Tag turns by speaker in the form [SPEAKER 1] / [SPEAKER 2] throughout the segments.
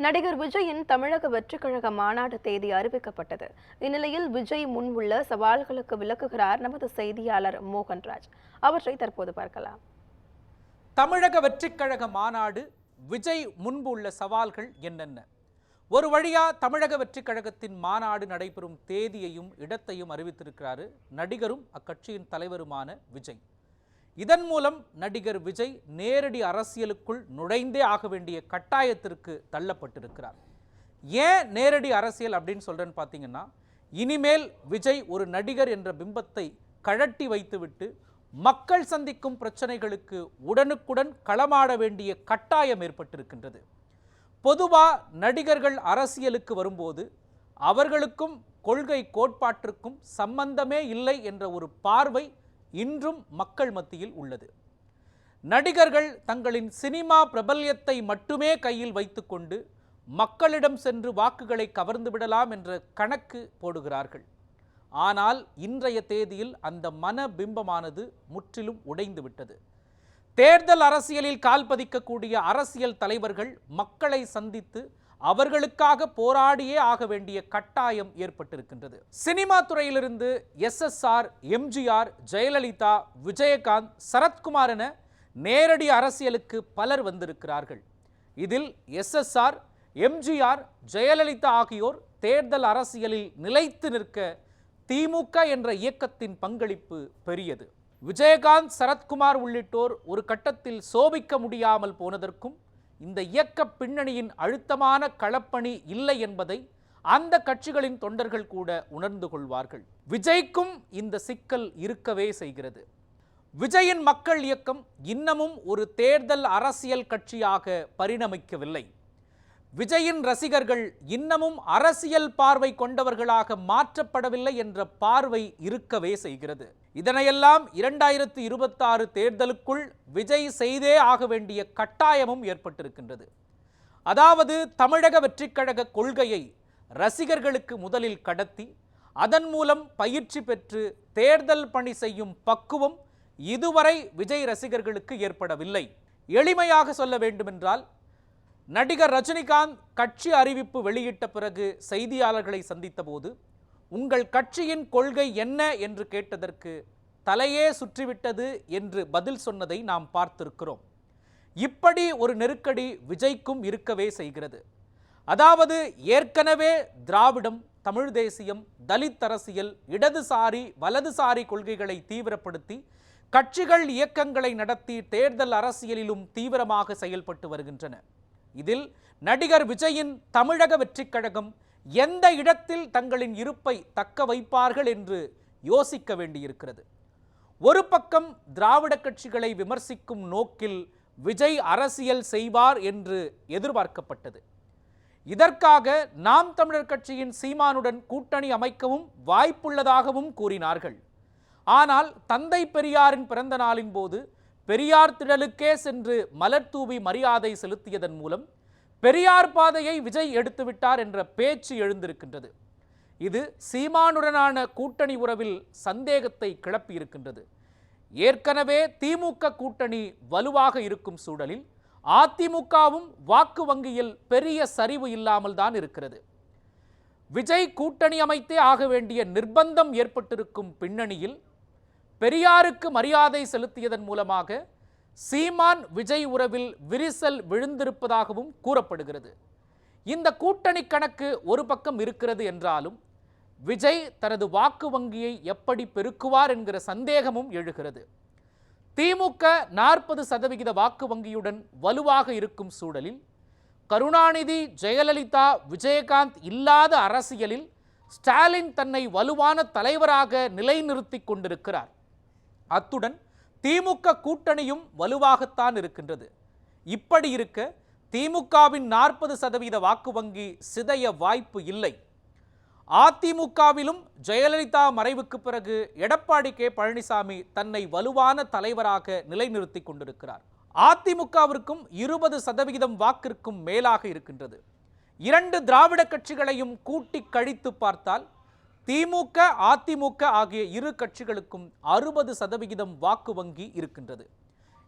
[SPEAKER 1] நடிகர் விஜயின் தமிழக வெற்றிக் கழக மாநாடு தேதி அறிவிக்கப்பட்டது. இந்நிலையில் விஜய் முன் உள்ள சவால்களுக்கு விளக்குகிறார் நமது செய்தியாளர் மோகன்ராஜ். அவற்றை தற்போது பார்க்கலாம்.
[SPEAKER 2] தமிழக வெற்றிக் கழக மாநாடு, விஜய் முன்பு உள்ள சவால்கள் என்னென்ன? ஒரு வழியா தமிழக வெற்றிக் கழகத்தின் மாநாடு நடைபெறும் தேதியையும் இடத்தையும் அறிவித்திருக்கிறாரு நடிகரும் அக்கட்சியின் தலைவருமான விஜய். இதன் மூலம் நடிகர் விஜய் நேரடி அரசியலுக்குள் நுழைந்தே ஆக வேண்டிய கட்டாயத்திற்கு தள்ளப்பட்டிருக்கிறார். ஏன் நேரடி அரசியல் அப்படின்னு சொல்றேன்னு பார்த்தீங்கன்னா, இனிமேல் விஜய் ஒரு நடிகர் என்ற பிம்பத்தை கழட்டி வைத்துவிட்டு மக்கள் சந்திக்கும் பிரச்சனைகளுக்கு உடனுக்குடன் களமாட வேண்டிய கட்டாயம் ஏற்பட்டிருக்கின்றது. பொதுவா நடிகர்கள் அரசியலுக்கு வரும்போது அவர்களுக்கும் கொள்கை கோட்பாட்டிற்கும் சம்பந்தமே இல்லை என்ற ஒரு பார்வை இன்றும் மக்கள் மத்தியில் உள்ளது. நடிகர்கள் தங்களின் சினிமா பிரபல்யத்தை மட்டுமே கையில் வைத்துக்கொண்டு மக்களிடம் சென்று வாக்குகளை கவர்ந்து விடலாம் என்ற கணக்கு போடுகிறார்கள். ஆனால் இன்றைய தேதியில் அந்த மன பிம்பமானது முற்றிலும் உடைந்து விட்டது. தேர்தல் அரசியலில் கால் பதிக்கக்கூடிய அரசியல் தலைவர்கள் மக்களை சந்தித்து அவர்களுக்காக போராடியே ஆக வேண்டிய கட்டாயம் ஏற்பட்டிருக்கின்றது. சினிமா துறையிலிருந்து எஸ்எஸ்ஆர், எம்ஜிஆர், ஜெயலலிதா, விஜயகாந்த், சரத்குமார் என நேரடி அரசியலுக்கு பலர் வந்திருக்கிறார்கள். இதில் எஸ்எஸ்ஆர், எம்ஜிஆர், ஜெயலலிதா ஆகியோர் தேர்தல் அரசியலில் நிலைத்து நிற்க திமுக என்ற இயக்கத்தின் பங்களிப்பு பெரியது. விஜயகாந்த், சரத்குமார் உள்ளிட்டோர் ஒரு கட்டத்தில் சோபிக்க முடியாமல் போனதற்கும் இந்த இயக்க பின்னணியின் அழுத்தமான களப்பணி இல்லை என்பதை அந்த கட்சிகளின் தொண்டர்கள் கூட உணர்ந்து கொள்வார்கள். விஜய்க்கும் இந்த சிக்கல் இருக்கவே செய்கிறது. விஜயின் மக்கள் இயக்கம் இன்னமும் ஒரு தேர்தல் அரசியல் கட்சியாக பரிணமிக்கவில்லை. விஜயின் ரசிகர்கள் இன்னமும் அரசியல் பார்வை கொண்டவர்களாக மாற்றப்படவில்லை என்ற பார்வை இருக்கவே செய்கிறது. இதனையெல்லாம் 2026 தேர்தலுக்குள் விஜய் செய்தே ஆக வேண்டிய கட்டாயமும் ஏற்பட்டிருக்கின்றது. அதாவது தமிழக வெற்றிக் கழக கொள்கையை ரசிகர்களுக்கு முதலில் கடத்தி அதன் மூலம் பயிற்சி பெற்று தேர்தல் பணி செய்யும் பக்குவம் இதுவரை விஜய் ரசிகர்களுக்கு ஏற்படவில்லை. எளிமையாக சொல்ல வேண்டுமென்றால், நடிகர் ரஜினிகாந்த் கட்சி அறிவிப்பு வெளியிட்ட பிறகு செய்தியாளர்களை சந்தித்த போது உங்கள் கட்சியின் கொள்கை என்ன என்று கேட்டதற்கு தலையே சுற்றிவிட்டது என்று பதில் சொன்னதை நாம் பார்த்திருக்கிறோம். இப்படி ஒரு நெருக்கடி விஜய்க்கும் இருக்கவே செய்கிறது. அதாவது ஏற்கனவே திராவிடம், தமிழ் தேசியம், தலித் அரசியல், இடதுசாரி வலதுசாரி கொள்கைகளை தீவிரப்படுத்தி கட்சிகள் இயக்கங்களை நடத்தி தேர்தல் அரசியலிலும் தீவிரமாக செயல்பட்டு வருகின்றன. இதில் நடிகர் விஜயின் தமிழக வெற்றிக் கழகம் எந்த இடத்தில் தங்களின் இருப்பை தக்க வைப்பார்கள் என்று யோசிக்க வேண்டியிருக்கிறது. ஒரு பக்கம் திராவிட கட்சிகளை விமர்சிக்கும் நோக்கில் விஜய் அரசியல் செய்வார் என்று எதிர்பார்க்கப்பட்டது. இதற்காக நாம் தமிழர் கட்சியின் சீமானுடன் கூட்டணி அமைக்கவும் வாய்ப்புள்ளதாகவும் கூறினார்கள். ஆனால் தந்தை பெரியாரின் பிறந்த நாளின் போது பெரியார் திடலுக்கே சென்று மலர் தூவி மரியாதை செலுத்தியதன் மூலம் பெரியார் பாதையை விஜய் எடுத்துவிட்டார் என்ற பேச்சு எழுந்திருக்கின்றது. இது சீமானுடனான கூட்டணி உறவில் சந்தேகத்தை கிளப்பியிருக்கின்றது. ஏற்கனவே திமுக கூட்டணி வலுவாக இருக்கும் சூழலில் அதிமுகவும் வாக்கு வங்கியில் பெரிய சரிவு இல்லாமல் தான் இருக்கிறது. விஜய் கூட்டணி அமைத்தே ஆக வேண்டிய நிர்பந்தம் ஏற்பட்டிருக்கும் பின்னணியில் பெரியாருக்கு மரியாதை செலுத்தியதன் மூலமாக சீமான் விஜய் உறவில் விரிசல் விழுந்திருப்பதாகவும் கூறப்படுகிறது. இந்த கூட்டணி கணக்கு ஒரு பக்கம் இருக்கிறது என்றாலும் விஜய் தனது வாக்கு வங்கியை எப்படி பெருக்குவார் என்கிற சந்தேகமும் எழுகிறது. திமுக 40% வாக்கு வங்கியுடன் வலுவாக இருக்கும் சூழலில் கருணாநிதி, ஜெயலலிதா, விஜயகாந்த் இல்லாத அரசியலில் ஸ்டாலின் தன்னை வலுவான தலைவராக நிலைநிறுத்தி கொண்டிருக்கிறார். அத்துடன் திமுக கூட்டணியும் வலுவாகத்தான் இருக்கின்றது. இப்படி இருக்க திமுகவின் 40% வாக்கு வங்கி சிதைய வாய்ப்பு இல்லை. அதிமுகவிலும் ஜெயலலிதா மறைவுக்கு பிறகு எடப்பாடி கே பழனிசாமி தன்னை வலுவான தலைவராக நிலைநிறுத்தி கொண்டிருக்கிறார். அதிமுகவிற்கும் 20% வாக்கிற்கும் மேலாக இருக்கின்றது. 2 திராவிட கட்சிகளையும் கூட்டி கழித்து பார்த்தால் திமுக, அதிமுக ஆகிய இரு கட்சிகளுக்கும் 60% வாக்கு வங்கி இருக்கின்றது.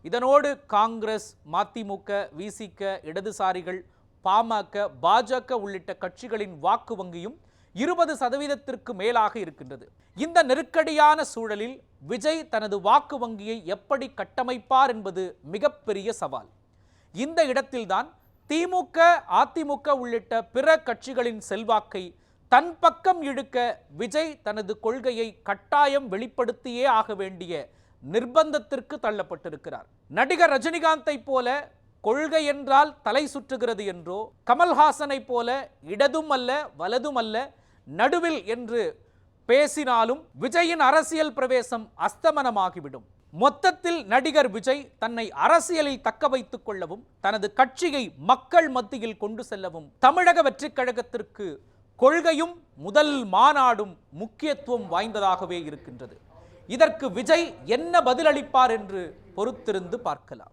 [SPEAKER 2] இதனோடு காங்கிரஸ், மதிமுக, விசிக, இடதுசாரிகள் பாமக, பாஜக உள்ளிட்ட கட்சிகளின் வாக்கு வங்கியும் 20% மேலாக இருக்கின்றது. இந்த நெருக்கடியான சூழலில் விஜய் தனது வாக்கு வங்கியை எப்படி கட்டமைப்பார் என்பது மிகப்பெரிய சவால். இந்த இடத்தில்தான் திமுக, அதிமுக உள்ளிட்ட பிற கட்சிகளின் செல்வாக்கை தன் பக்கம் இழுக்க விஜய் தனது கொள்கையை கட்டாயம் வெளிப்படுத்தியே ஆக வேண்டிய நிர்பந்தத்திற்கு தள்ளப்பட்டிருக்கிறார். நடிகர் ரஜினிகாந்தை போல கொள்கை என்றால் தலை சுற்றுகிறது என்றோ, கமல்ஹாசனை போல இடதும் அல்ல வலதும் அல்ல நடுவில் என்று பேசினாலும் விஜயின் அரசியல் பிரவேசம் அஸ்தமனமாகிவிடும். மொத்தத்தில் நடிகர் விஜய் தன்னை அரசியலில் தக்க வைத்துக் கொள்ளவும், தனது கட்சியை மக்கள் மத்தியில் கொண்டு செல்லவும் தமிழக வெற்றிக் கழகத்திற்கு கொள்கையும் முதல் மாநாடும் முக்கியத்துவம் வாய்ந்ததாகவே இருக்கின்றது. இதற்கு விஜய் என்ன பதிலளிப்பார் என்று பொறுத்திருந்து பார்க்கலாம்.